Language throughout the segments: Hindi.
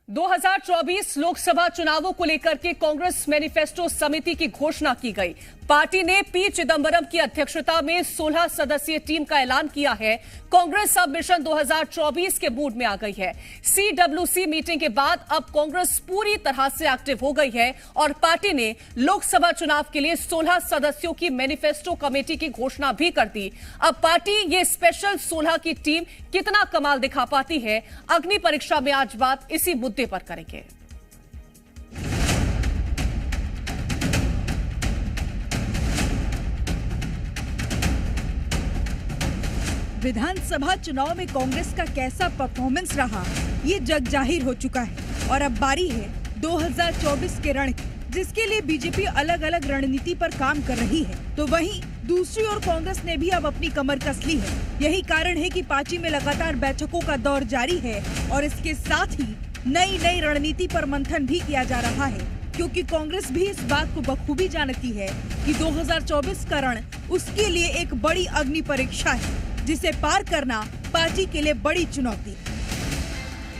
2024 लोकसभा चुनावों को लेकर के कांग्रेस मैनिफेस्टो समिति की घोषणा की गई। पार्टी ने पी चिदंबरम की अध्यक्षता में 16 सदस्यीय टीम का ऐलान किया है। कांग्रेस अब मिशन 2024 के मूड में आ गई है। सीडब्ल्यूसी मीटिंग के बाद अब कांग्रेस पूरी तरह से एक्टिव हो गई है और पार्टी ने लोकसभा चुनाव के लिए 16 सदस्यों की मैनिफेस्टो कमेटी की घोषणा भी कर दी। अब पार्टी ये स्पेशल 16 की टीम कितना कमाल दिखा पाती है, अग्नि परीक्षा में आज बात इसी मुद्दे पर करेंगे। विधानसभा चुनाव में कांग्रेस का कैसा परफॉर्मेंस रहा, ये जग जाहिर हो चुका है और अब बारी है 2024 के रण की, जिसके लिए बीजेपी अलग अलग रणनीति पर काम कर रही है। तो वहीं दूसरी ओर कांग्रेस ने भी अब अपनी कमर कस ली है। यही कारण है कि पार्टी में लगातार बैठकों का दौर जारी है और इसके साथ ही नई रणनीति पर मंथन भी किया जा रहा है, क्योंकि कांग्रेस भी इस बात को बखूबी जानती है कि 2024 का रण उसके लिए एक बड़ी अग्नि परीक्षा है, जिसे पार करना पार्टी के लिए बड़ी चुनौती।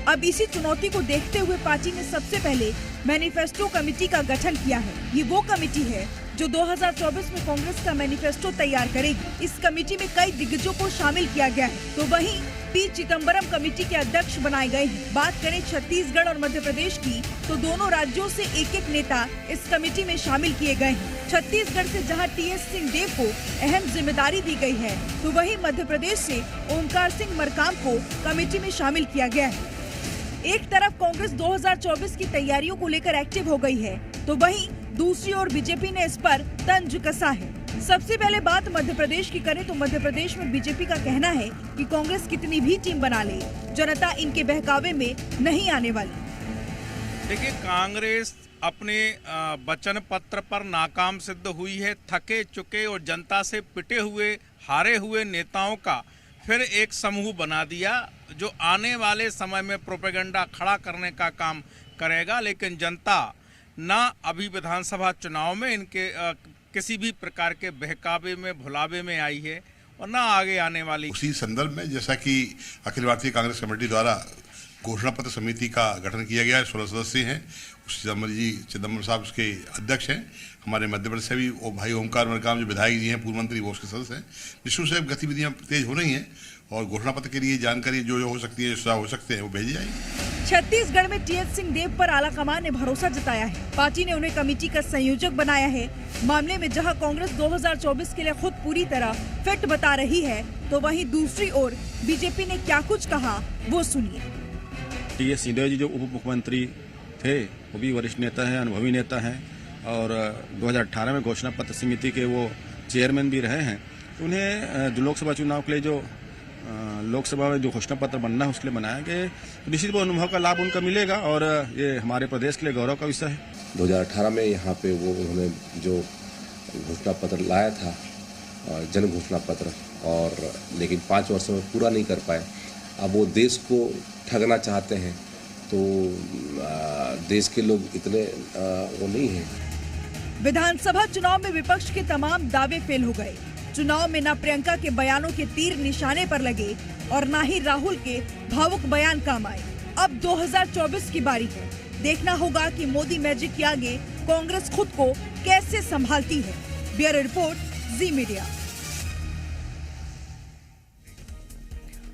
अब इसी चुनौती को देखते हुए पार्टी ने सबसे पहले मैनिफेस्टो कमेटी का गठन किया है। ये वो कमेटी है जो 2024 में कांग्रेस का मैनिफेस्टो तैयार करेगी। इस कमेटी में कई दिग्गजों को शामिल किया गया है। तो वहीं पी चिदंबरम कमेटी के अध्यक्ष बनाए गए हैं। बात करें छत्तीसगढ़ और मध्य प्रदेश की, तो दोनों राज्यों से एक नेता इस कमेटी में शामिल किए गए हैं। छत्तीसगढ़ से जहां टीएस सिंहदेव को अहम जिम्मेदारी दी गई है, तो वहीं मध्य प्रदेश से ओमकार सिंह मरकाम को कमेटी में शामिल किया गया है। एक तरफ कांग्रेस 2024 की तैयारियों को लेकर एक्टिव हो गई है, तो वहीं दूसरी ओर बीजेपी ने इस पर तंज कसा है। सबसे पहले बात मध्य प्रदेश की करें तो मध्य प्रदेश में बीजेपी का कहना है कि कांग्रेस कितनी भी टीम बना ले, जनता इनके बहकावे में नहीं आने वाली। देखिए, कांग्रेस अपने वचन पत्र पर नाकाम सिद्ध हुई है। थके चुके और जनता से पिटे हुए हारे हुए नेताओं का फिर एक समूह बना दिया जो आने वाले समय में प्रोपेगेंडा खड़ा करने का काम करेगा, लेकिन जनता ना अभी विधानसभा चुनाव में इनके किसी भी प्रकार के बहकावे में भुलावे में आई है और ना आगे आने वाली। उसी संदर्भ में जैसा कि अखिल भारतीय कांग्रेस कमेटी द्वारा घोषणा पत्र समिति का गठन किया गया है, 16 सदस्य हैं। चिदंबरम साहब उसके अध्यक्ष हैं। हमारे मध्य प्रदेश से भी वो भाई ओमकार मरकाम जो विधायक जी हैं, पूर्व मंत्री, वो उसके सदस्य हैं। निश्चित से गतिविधियां तेज हो रही हैं और घोषणा पत्र के लिए जानकारी जो हो सकती है, जो हो सकते हैं, वो भेजी जाएगी। छत्तीसगढ़ में टीएस सिंहदेव पर आलाकमान ने भरोसा जताया है। पार्टी ने उन्हें कमेटी का संयोजक बनाया है। मामले में जहां कांग्रेस 2024 के लिए खुद पूरी तरह फिट बता रही है, तो वहीं दूसरी ओर बीजेपी ने क्या कुछ कहा, वो सुनिए। टीएस सिंहदेव जी जो उप मुख्यमंत्री थे, वो भी वरिष्ठ नेता हैं, अनुभवी नेता हैं और 2018 में घोषणा पत्र समिति के वो चेयरमैन भी रहे हैं। तो उन्हें जो लोकसभा चुनाव के लिए जो लोकसभा में जो घोषणा पत्र बनना है उसके लिए बनाया गया, तो निश्चित वो अनुभव का लाभ उनका मिलेगा और ये हमारे प्रदेश के लिए गौरव का विषय है। 2018 में यहाँ पे वो उन्होंने जो घोषणा पत्र लाया था, जन घोषणा पत्र, और लेकिन 5 वर्षों में पूरा नहीं कर पाए। अब वो देश को ठगना चाहते हैं, तो देश के लोग इतने वो नहीं हैं। विधानसभा चुनाव में विपक्ष के तमाम दावे फेल हो गए। चुनाव में न प्रियंका के बयानों के तीर निशाने पर लगे और न ही राहुल के भावुक बयान काम आए। अब 2024 की बारी है। देखना होगा कि मोदी मैजिक के आगे कांग्रेस खुद को कैसे संभालती है। ब्यूरो रिपोर्ट, जी मीडिया।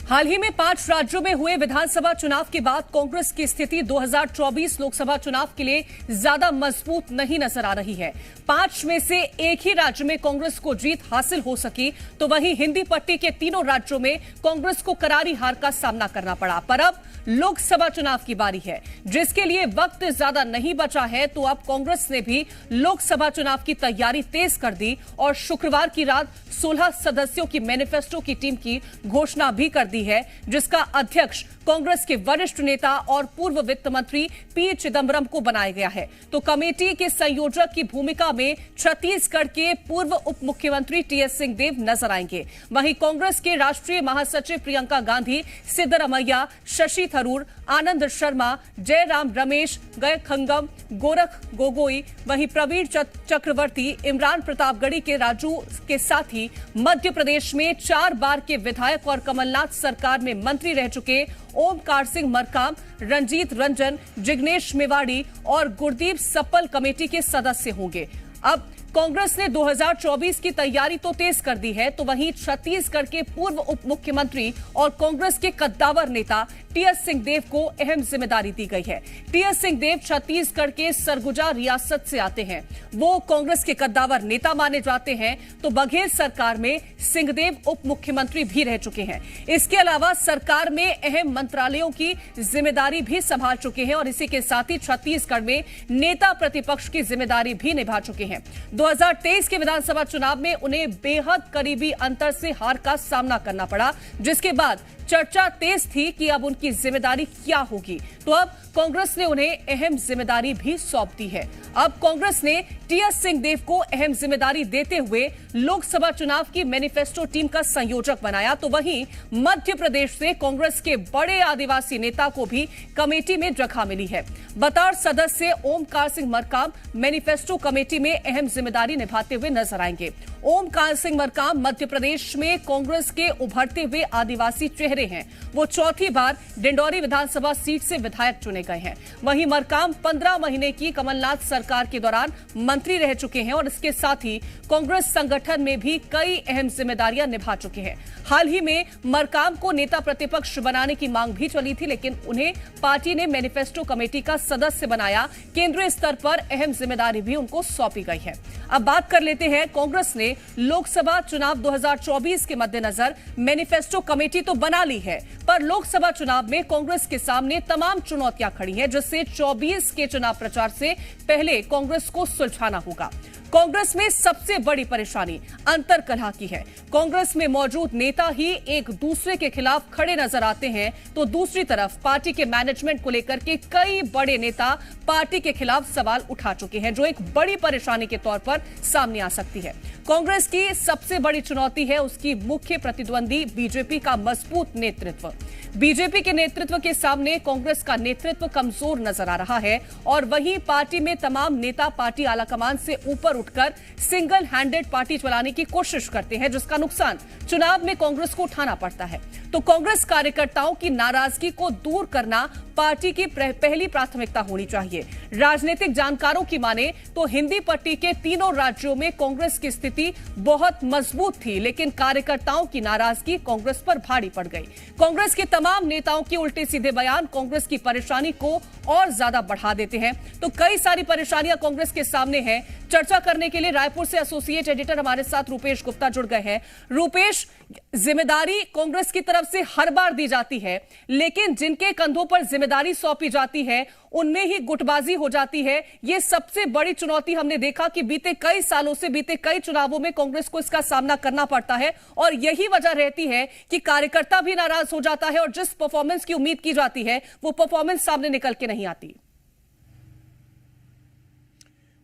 हाल ही में 5 राज्यों में हुए विधानसभा चुनाव के बाद कांग्रेस की स्थिति 2024 लोकसभा चुनाव के लिए ज्यादा मजबूत नहीं नजर आ रही है। 5 में से एक ही राज्य में कांग्रेस को जीत हासिल हो सकी, तो वहीं हिंदी पट्टी के तीनों राज्यों में कांग्रेस को करारी हार का सामना करना पड़ा। पर अब लोकसभा चुनाव की बारी है, जिसके लिए वक्त ज्यादा नहीं बचा है। तो अब कांग्रेस ने भी लोकसभा चुनाव की तैयारी तेज कर दी और शुक्रवार की रात 16 सदस्यों की मैनिफेस्टो की टीम की घोषणा भी कर दी है, जिसका अध्यक्ष कांग्रेस के वरिष्ठ नेता और पूर्व वित्त मंत्री पी चिदंबरम को बनाया गया है। तो कमेटी के संयोजक की भूमिका में छत्तीसगढ़ के पूर्व उप मुख्यमंत्री टीएस सिंहदेव नजर आएंगे। वहीं कांग्रेस के राष्ट्रीय महासचिव प्रियंका गांधी, सिद्धरमैया, शशि थरूर, आनंद शर्मा, जयराम रमेश, गय खंगम, गोरख गोगोई, वहीं प्रवीण चक्रवर्ती, इमरान प्रतापगढ़ी के राजू के साथ ही मध्य प्रदेश में 4 बार के विधायक और कमलनाथ सरकार में मंत्री रह चुके ओमकार सिंह मरकाम, रंजीत रंजन, जिग्नेश मेवाड़ी और गुरदीप सप्पल कमेटी के सदस्य होंगे। अब कांग्रेस ने 2024 की तैयारी तो तेज कर दी है, तो वहीं छत्तीसगढ़ के पूर्व उप मुख्यमंत्री और कांग्रेस के कद्दावर नेता टीएस सिंहदेव को अहम जिम्मेदारी दी गई है। टीएस सिंहदेव छत्तीसगढ़ के सरगुजा रियासत से आते हैं। वो कांग्रेस के कद्दावर नेता माने जाते हैं, तो बघेल सरकार में सिंहदेव उप मुख्यमंत्री भी रह चुके हैं। इसके अलावा सरकार में अहम मंत्रालयों की जिम्मेदारी भी संभाल चुके हैं और इसी के साथ ही छत्तीसगढ़ में नेता प्रतिपक्ष की जिम्मेदारी भी निभा चुके हैं। 2023 के विधानसभा चुनाव में उन्हें बेहद करीबी अंतर से हार का सामना करना पड़ा, जिसके बाद चर्चा तेज थी कि अब उनकी जिम्मेदारी क्या होगी। तो अब कांग्रेस ने उन्हें अहम जिम्मेदारी भी सौंप दी है। अब कांग्रेस ने टीएस सिंहदेव को अहम जिम्मेदारी देते हुए लोकसभा चुनाव की मैनिफेस्टो टीम का संयोजक बनाया, तो वहीं मध्य प्रदेश से कांग्रेस के बड़े आदिवासी नेता को भी कमेटी में जगह मिली है। बतौर सदस्य ओमकार सिंह मरकाम मैनिफेस्टो कमेटी में अहम जिम्मेदारी निभाते हुए नजर आएंगे। ओमकार सिंह मरकाम मध्य प्रदेश में कांग्रेस के उभरते हुए आदिवासी चेहरे हैं। वो चौथी बार डिंडौरी विधानसभा सीट से विधायक चुने गए हैं। वहीं मरकाम 15 महीने की कमलनाथ सरकार के दौरान मंत्री रह चुके हैं और इसके साथ ही कांग्रेस संगठन में भी कई अहम जिम्मेदारियां निभा चुके हैं। हाल ही में मरकाम को नेता प्रतिपक्ष बनाने की मांग भी चली थी, लेकिन उन्हें पार्टी ने मैनिफेस्टो कमेटी का सदस्य बनाया। केंद्रीय स्तर पर अहम जिम्मेदारी भी उनको सौंपी गई है। अब बात कर लेते हैं, कांग्रेस ने लोकसभा चुनाव 2024 के मद्देनजर मैनिफेस्टो कमेटी तो बना ली है, पर लोकसभा चुनाव में कांग्रेस के सामने तमाम चुनौतियां खड़ी हैं, जिससे 24 के चुनाव प्रचार से पहले कांग्रेस को सुलझाना होगा। कांग्रेस में सबसे बड़ी परेशानी अंतर्कलह की है। कांग्रेस में मौजूद नेता ही एक दूसरे के खिलाफ खड़े नजर आते हैं, तो दूसरी तरफ पार्टी के मैनेजमेंट को लेकर के कई बड़े नेता पार्टी के खिलाफ सवाल उठा चुके हैं, जो एक बड़ी परेशानी के तौर पर सामने आ सकती है। कांग्रेस की सबसे बड़ी चुनौती है उसकी मुख्य प्रतिद्वंदी बीजेपी का मजबूत नेतृत्व। बीजेपी के नेतृत्व के सामने कांग्रेस का नेतृत्व कमजोर नजर आ रहा है और वहीं पार्टी में तमाम नेता पार्टी आलाकमान से ऊपर उठकर सिंगल हैंडेड पार्टी चलाने की कोशिश करते हैं, जिसका नुकसान चुनाव में कांग्रेस को उठाना पड़ता है। तो कांग्रेस कार्यकर्ताओं की नाराजगी को दूर करना पार्टी की पहली प्राथमिकता होनी चाहिए। राजनीतिक जानकारों की माने तो हिंदी पट्टी के तीनों राज्यों में कांग्रेस की स्थिति बहुत मजबूत थी, लेकिन कार्यकर्ताओं की नाराजगी कांग्रेस पर भारी पड़ गई। कांग्रेस के तमाम नेताओं के उल्टे सीधे बयान कांग्रेस की परेशानी को और ज्यादा बढ़ा देते हैं। तो कई सारी परेशानियां कांग्रेस के सामने हैं। चर्चा करने के लिए रायपुर से एसोसिएट एडिटर हमारे साथ रूपेश गुप्ता जुड़ गए हैं। रूपेश, जिम्मेदारी कांग्रेस की तरफ से हर बार दी जाती है, लेकिन जिनके कंधों पर जिम्मेदारी सौंपी जाती है उनमें ही गुटबाजी हो जाती है। यह सबसे बड़ी चुनौती हमने देखा कि बीते कई सालों से, बीते कई चुनावों में कांग्रेस को इसका सामना करना पड़ता है और यही वजह रहती है कि कार्यकर्ता भी नाराज हो जाता है और जिस परफॉर्मेंस की उम्मीद की जाती है वो परफॉर्मेंस सामने निकल के नहीं आती।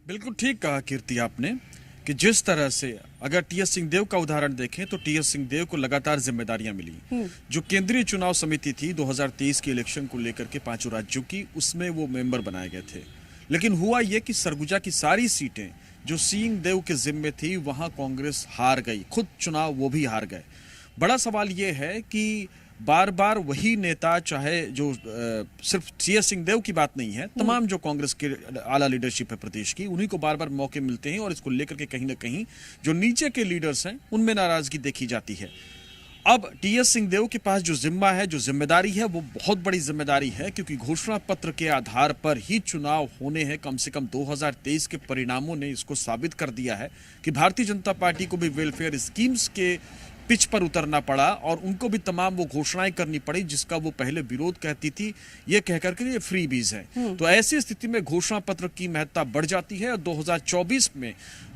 बिल्कुल ठीक कहा कीर्ति आपने कि जिस तरह से अगर टीएस सिंहदेव का उदाहरण देखें तो टीएस सिंहदेव को लगातार जिम्मेदारियां मिली। जो केंद्रीय चुनाव समिति थी 2023 के इलेक्शन को लेकर के 5 राज्यों की, उसमें वो मेंबर बनाए गए थे। लेकिन हुआ ये कि सरगुजा की सारी सीटें जो सिंहदेव के जिम्मे थी वहां कांग्रेस हार गई, खुद चुनाव वो भी हार गए। बड़ा सवाल ये है कि बार बार वही नेता, चाहे जो सिर्फ टीएस सिंहदेव की बात नहीं है, तमाम जो कांग्रेस के आला लीडरशिप है प्रदेश की, उन्हीं को बार बार मौके मिलते हैं और इसको लेकर के कहीं ना कहीं जो नीचे के लीडर्स हैं उनमें नाराजगी देखी जाती है। अब टीएस सिंहदेव के पास जो जिम्मा है, जो जिम्मेदारी है, वो बहुत बड़ी जिम्मेदारी है, क्योंकि घोषणा पत्र के आधार पर ही चुनाव होने हैं। कम से कम 2023 के परिणामों ने इसको साबित कर दिया है कि भारतीय जनता पार्टी को भी वेलफेयर स्कीम्स के पिच पर उतरना पड़ा और उनको भी तमाम वो घोषणाएं करनी पड़ी जिसका वो पहले विरोध कहती थी, ये कहकर के ये फ्री बीज है। तो ऐसी स्थिति में घोषणा पत्र की महत्ता बढ़ जाती है और 2024 में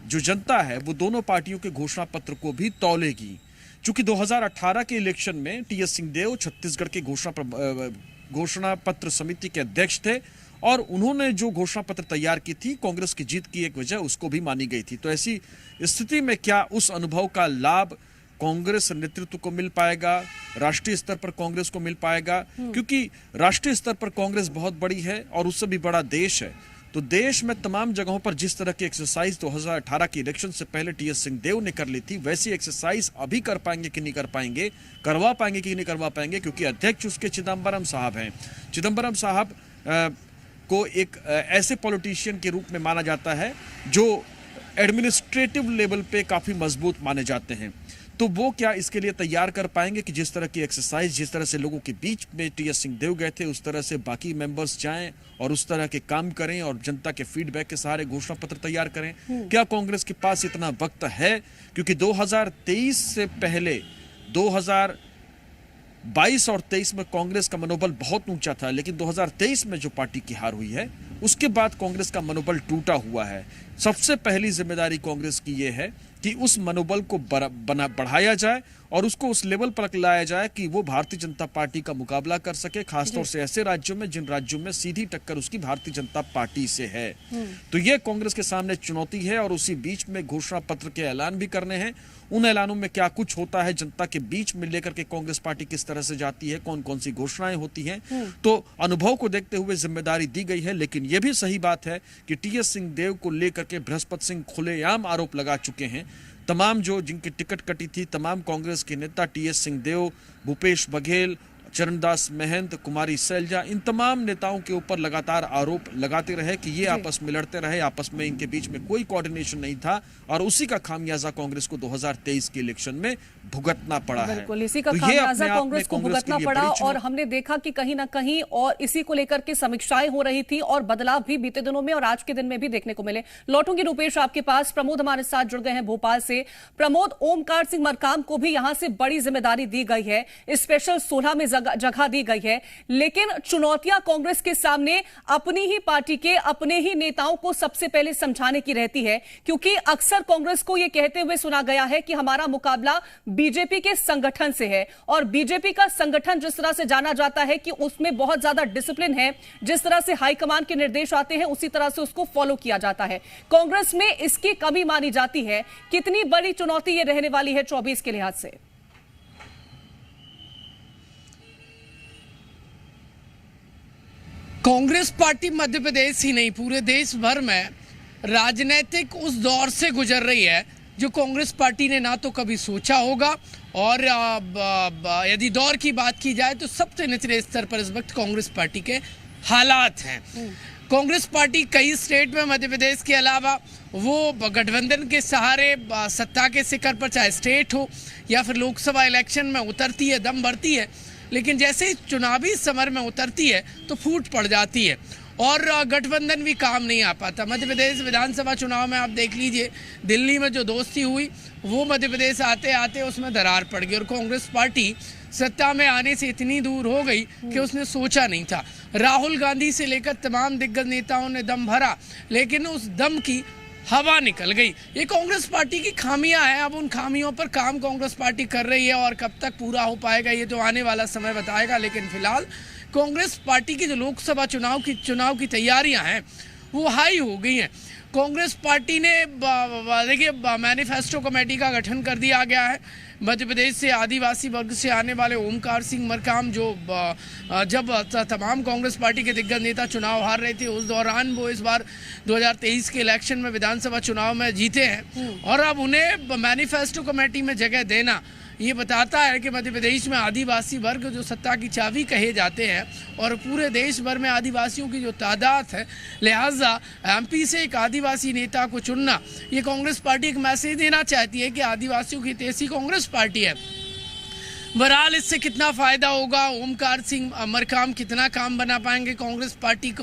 जो जनता है वो दोनों पार्टियों के घोषणा पत्र को भी तौलेगी। चूंकि 2018 के इलेक्शन में टीएस सिंहदेव छत्तीसगढ़ के घोषणा पत्र समिति के अध्यक्ष थे और उन्होंने जो घोषणा पत्र तैयार की थी, कांग्रेस की जीत की एक वजह उसको भी मानी गई थी। तो ऐसी स्थिति में क्या उस अनुभव का लाभ कांग्रेस नेतृत्व को मिल पाएगा, राष्ट्रीय स्तर पर कांग्रेस को मिल पाएगा? क्योंकि राष्ट्रीय स्तर पर कांग्रेस बहुत बड़ी है और उससे भी बड़ा देश है। तो देश में तमाम जगहों पर जिस तरह की एक्सरसाइज 2018 के इलेक्शन से पहले टीएस सिंहदेव ने कर ली थी, वैसी एक्सरसाइज अभी कर पाएंगे कि नहीं कर पाएंगे, करवा पाएंगे कि नहीं करवा पाएंगे, क्योंकि अध्यक्ष उसके चिदम्बरम साहब हैं। चिदम्बरम साहब को एक ऐसे पॉलिटिशियन के रूप में माना जाता है जो एडमिनिस्ट्रेटिव लेवल पे काफी मजबूत माने जाते हैं। तो वो क्या इसके लिए तैयार कर पाएंगे कि जिस तरह की एक्सरसाइज, जिस तरह से लोगों के बीच में टीएस सिंहदेव गए थे, उस तरह से बाकी मेंबर्स जाएं और उस तरह के काम करें और जनता के फीडबैक के सहारे घोषणा पत्र तैयार करें? क्या कांग्रेस के पास इतना वक्त है? क्योंकि 2023 से पहले 2022 और 23 में कांग्रेस का मनोबल बहुत ऊंचा था, लेकिन 2023 में जो पार्टी की हार हुई है उसके बाद कांग्रेस का मनोबल टूटा हुआ है। सबसे पहली जिम्मेदारी कांग्रेस की यह है कि उस मनोबल को बढ़ाया जाए और उसको उस लेवल पर लाया जाए कि वो भारतीय जनता पार्टी का मुकाबला कर सके, खासतौर से ऐसे राज्यों में जिन राज्यों में सीधी टक्कर उसकी भारतीय जनता पार्टी से है। तो ये कांग्रेस के सामने चुनौती है और उसी बीच में घोषणा पत्र के ऐलान भी करने हैं। उन ऐलानों में क्या कुछ होता है, जनता के बीच में लेकर के कांग्रेस पार्टी किस तरह से जाती है, कौन कौन सी घोषणाएं होती हैं, तो अनुभव को देखते हुए जिम्मेदारी दी गई है। लेकिन यह भी सही बात है कि टीएस सिंहदेव को लेकर के बृहस्पति सिंह खुलेआम आरोप लगा चुके हैं। तमाम जो जिनकी टिकट कटी थी, तमाम कांग्रेस के नेता टीएस सिंहदेव, भूपेश बघेल, चरणदास महंत, कुमारी सैलजा, इन तमाम नेताओं के ऊपर लगातार आरोप लगाते रहे कि ये आपस में लड़ते रहे, आपस में इनके बीच में कोई कोऑर्डिनेशन नहीं था और उसी का खामियाजा कांग्रेस को 2023 के इलेक्शन में भुगतना पड़ा है। बिल्कुल, इसी का खामियाजा कांग्रेस को भुगतना पड़ा और हमने देखा कि कहीं ना कहीं और इसी को लेकर के समीक्षाएं हो रही थी और बदलाव भी बीते दिनों में और आज के दिन में भी देखने को मिले। लौटूंगी रूपेश आपके पास। प्रमोद हमारे साथ जुड़ गए हैं भोपाल से। प्रमोद, ओमकार सिंह मरकाम को भी यहां से बड़ी जिम्मेदारी दी गई है, स्पेशल 16 में जगह दी गई है, लेकिन चुनौतियां कांग्रेस के सामने अपनी ही पार्टी के अपने ही नेताओं को सबसे पहले समझाने की रहती है, क्योंकि अक्सर कांग्रेस को यह कहते हुए सुना गया है कि हमारा मुकाबला बीजेपी के संगठन से है और बीजेपी का संगठन जिस तरह से जाना जाता है कि उसमें बहुत ज्यादा डिसिप्लिन है, जिस तरह से हाईकमान के निर्देश आते हैं उसी तरह से उसको फॉलो किया जाता है। कांग्रेस में इसकी कमी मानी जाती है। कितनी बड़ी चुनौती यह रहने वाली है 24 के लिहाज से? कांग्रेस पार्टी मध्य प्रदेश ही नहीं, पूरे देश भर में राजनीतिक उस दौर से गुजर रही है जो कांग्रेस पार्टी ने ना तो कभी सोचा होगा और यदि दौर की बात की जाए तो सबसे निचले स्तर पर इस वक्त कांग्रेस पार्टी के हालात हैं। कांग्रेस पार्टी कई स्टेट में मध्य प्रदेश के अलावा वो गठबंधन के सहारे सत्ता के शिखर पर, चाहे स्टेट हो या फिर लोकसभा इलेक्शन में उतरती है, दम भरती है, लेकिन जैसे ही चुनावी समर में उतरती है तो फूट पड़ जाती है और गठबंधन भी काम नहीं आ पाता। मध्य प्रदेश विधानसभा चुनाव में आप देख लीजिए, दिल्ली में जो दोस्ती हुई वो मध्य प्रदेश आते आते उसमें दरार पड़ गई और कांग्रेस पार्टी सत्ता में आने से इतनी दूर हो गई कि उसने सोचा नहीं था। राहुल गांधी से लेकर तमाम दिग्गज नेताओं ने दम भरा, लेकिन उस दम की हवा निकल गई। ये कांग्रेस पार्टी की खामियां हैं। अब उन खामियों पर काम कांग्रेस पार्टी कर रही है और कब तक पूरा हो पाएगा ये तो आने वाला समय बताएगा। लेकिन फिलहाल कांग्रेस पार्टी की जो लोकसभा चुनाव की तैयारियां हैं वो हाई हो गई हैं। कांग्रेस पार्टी ने देखिए मैनिफेस्टो कमेटी का गठन कर दिया गया है। मध्य प्रदेश से आदिवासी वर्ग से आने वाले ओमकार सिंह मरकाम जो जब तमाम कांग्रेस पार्टी के दिग्गज नेता चुनाव हार रहे थे उस दौरान वो इस बार 2023 के इलेक्शन में विधानसभा चुनाव में जीते हैं और अब उन्हें मैनिफेस्टो कमेटी में जगह देना ये बताता है कि मध्य प्रदेश में आदिवासी वर्ग जो सत्ता की चाबी कहे जाते हैं और पूरे देश भर में आदिवासियों की जो तादाद है, लिहाजा एमपी से एक आदिवासी नेता को चुनना, ये कांग्रेस पार्टी एक मैसेज देना चाहती है कि आदिवासियों की तेजी कांग्रेस पार्टी है। बहरहाल इससे कितना फ़ायदा होगा, ओमकार सिंह मरकाम कितना काम बना पाएंगे कांग्रेस पार्टी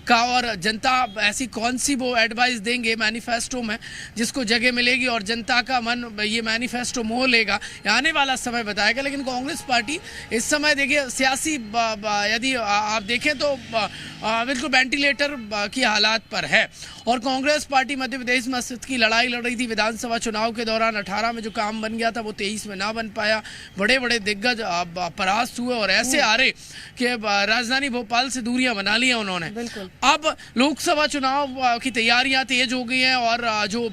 का और जनता ऐसी कौन सी वो एडवाइस देंगे मैनिफेस्टो में जिसको जगह मिलेगी और जनता का मन ये मैनिफेस्टो मोह लेगा, आने वाला समय बताएगा। लेकिन कांग्रेस पार्टी इस समय देखिए सियासी यदि आप देखें तो बिल्कुल वेंटिलेटर की हालात पर है और कांग्रेस पार्टी मध्य प्रदेश में अस्तित्व की लड़ाई लड़ रही थी। विधानसभा चुनाव के दौरान 18 में जो काम बन गया था वो 23 में ना बन पाया। बड़े बड़े दिग्गज परास्त हुए और ऐसे हारे कि राजधानी भोपाल से दूरियां बना ली हैं उन्होंने। अब लोकसभा चुनाव की तैयारियां तेज हो गई हैं और जो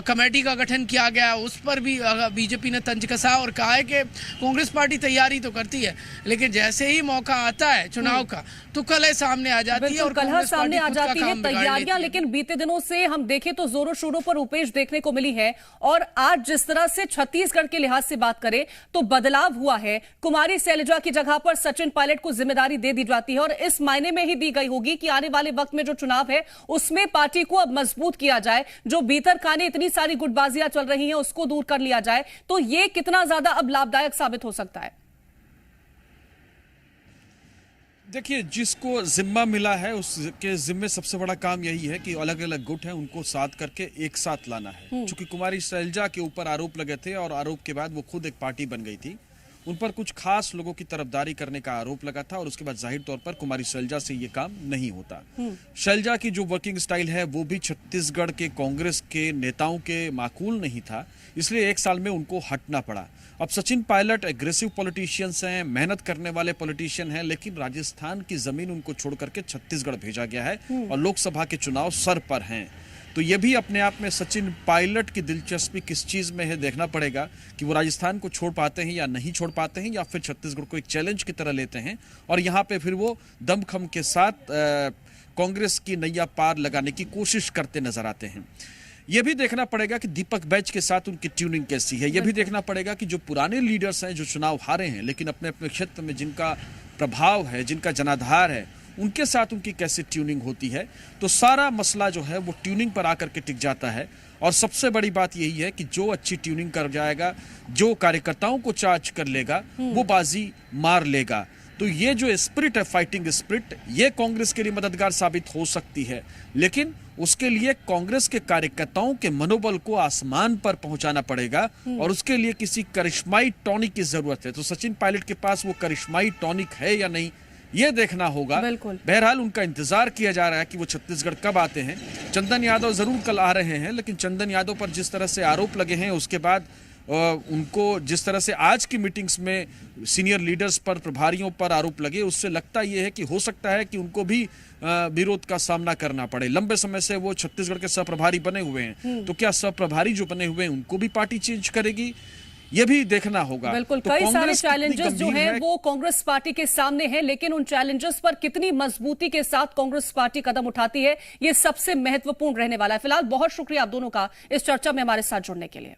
कमेटी का गठन किया गया है उस पर भी बीजेपी ने तंज कसा और कहा है कि कांग्रेस पार्टी तैयारी तो करती है, लेकिन जैसे ही मौका आता है चुनाव का तो कलह सामने आ जाती है और कलह सामने आ जाती है तैयारियां। लेकिन बीते दिनों से हम देखें तो जोरों शोरों पर उपेश देखने को मिली है और आज जिस तरह से छत्तीसगढ़ के लिहाज से बात करें तो बदलाव हुआ है। कुमारी शैलजा की जगह पर सचिन पायलट को जिम्मेदारी दे दी जाती है और इस मायने में ही दी गई होगी कि आने वाले वक्त में जो चुनाव है उसमें पार्टी को अब मजबूत किया जाए, जो भीतर खाने इतनी सारी गुटबाजियां चल रही हैं उसको दूर कर लिया जाए। तो ये कितना ज्यादा अब लाभदायक साबित हो सकता है? देखिए, जिसको जिम्मा मिला है उसके जिम्मे सबसे बड़ा काम यही है कि अलग अलग गुट हैं उनको साथ करके एक साथ लाना है। क्योंकि कुमारी शैलजा के ऊपर आरोप लगे थे और आरोप के बाद वो खुद एक पार्टी बन गई थी, उन पर कुछ खास लोगों की तरफदारी करने का आरोप लगा था और उसके बाद जाहिर तौर पर कुमारी शैलजा से ये काम नहीं होता। शैलजा की जो वर्किंग स्टाइल है वो भी छत्तीसगढ़ के कांग्रेस के नेताओं के माकूल नहीं था, इसलिए एक साल में उनको हटना पड़ा। अब सचिन पायलट एग्रेसिव पॉलिटिशियंस हैं, मेहनत करने वाले पॉलिटिशियन हैं, लेकिन राजस्थान की जमीन उनको छोड़ करके छत्तीसगढ़ भेजा गया है और लोकसभा के चुनाव सर पर हैं। तो ये भी अपने आप में सचिन पायलट की दिलचस्पी किस चीज में है देखना पड़ेगा कि वो राजस्थान को छोड़ पाते हैं या नहीं छोड़ पाते हैं, या फिर छत्तीसगढ़ को एक चैलेंज की तरह लेते हैं और यहाँ पे फिर वो दमखम के साथ कांग्रेस की नैया पार लगाने की कोशिश करते नजर आते हैं। यह भी देखना पड़ेगा कि दीपक बैच के साथ उनकी ट्यूनिंग कैसी है। यह भी देखना पड़ेगा कि जो पुराने लीडर्स हैं जो चुनाव हारे हैं लेकिन अपने अपने क्षेत्र में जिनका प्रभाव है, जिनका जनाधार है, उनके साथ उनकी कैसे ट्यूनिंग होती है। तो सारा मसला जो है वो ट्यूनिंग पर आकर के टिक जाता है और सबसे बड़ी बात यही है कि जो अच्छी ट्यूनिंग कर जाएगा, जो कार्यकर्ताओं को चार्ज कर लेगा, वो बाजी मार लेगा। तो ये जो स्पिरिट है, फाइटिंग स्पिरिट, ये कांग्रेस के लिए मददगार साबित हो सकती है, लेकिन उसके लिए कांग्रेस के कार्यकर्ताओं के मनोबल को आसमान पर पहुंचाना पड़ेगा और उसके लिए किसी करिश्माई टॉनिक की जरूरत है। तो सचिन पायलट के पास वो करिश्माई टॉनिक है या नहीं, ये देखना होगा। बहरहाल उनका इंतजार किया जा रहा है कि वो छत्तीसगढ़ कब आते हैं। चंदन यादव जरूर कल आ रहे हैं, लेकिन चंदन यादव पर जिस तरह से आरोप लगे हैं उसके बाद उनको जिस तरह से आज की मीटिंग्स में सीनियर लीडर्स पर, प्रभारियों पर आरोप लगे, उससे लगता यह है कि हो सकता है कि उनको भी विरोध का सामना करना पड़े। लंबे समय से वो छत्तीसगढ़ के सहप्रभारी बने हुए हैं, तो क्या सहप्रभारी जो बने हुए हैं उनको भी पार्टी चेंज करेगी, ये भी देखना होगा। बिल्कुल, कई सारे चैलेंजेस जो हैं वो कांग्रेस पार्टी के सामने हैं, लेकिन उन चैलेंजेस पर कितनी मजबूती के साथ कांग्रेस पार्टी कदम उठाती है, ये सबसे महत्वपूर्ण रहने वाला है। फिलहाल बहुत शुक्रिया आप दोनों का इस चर्चा में हमारे साथ जुड़ने के लिए।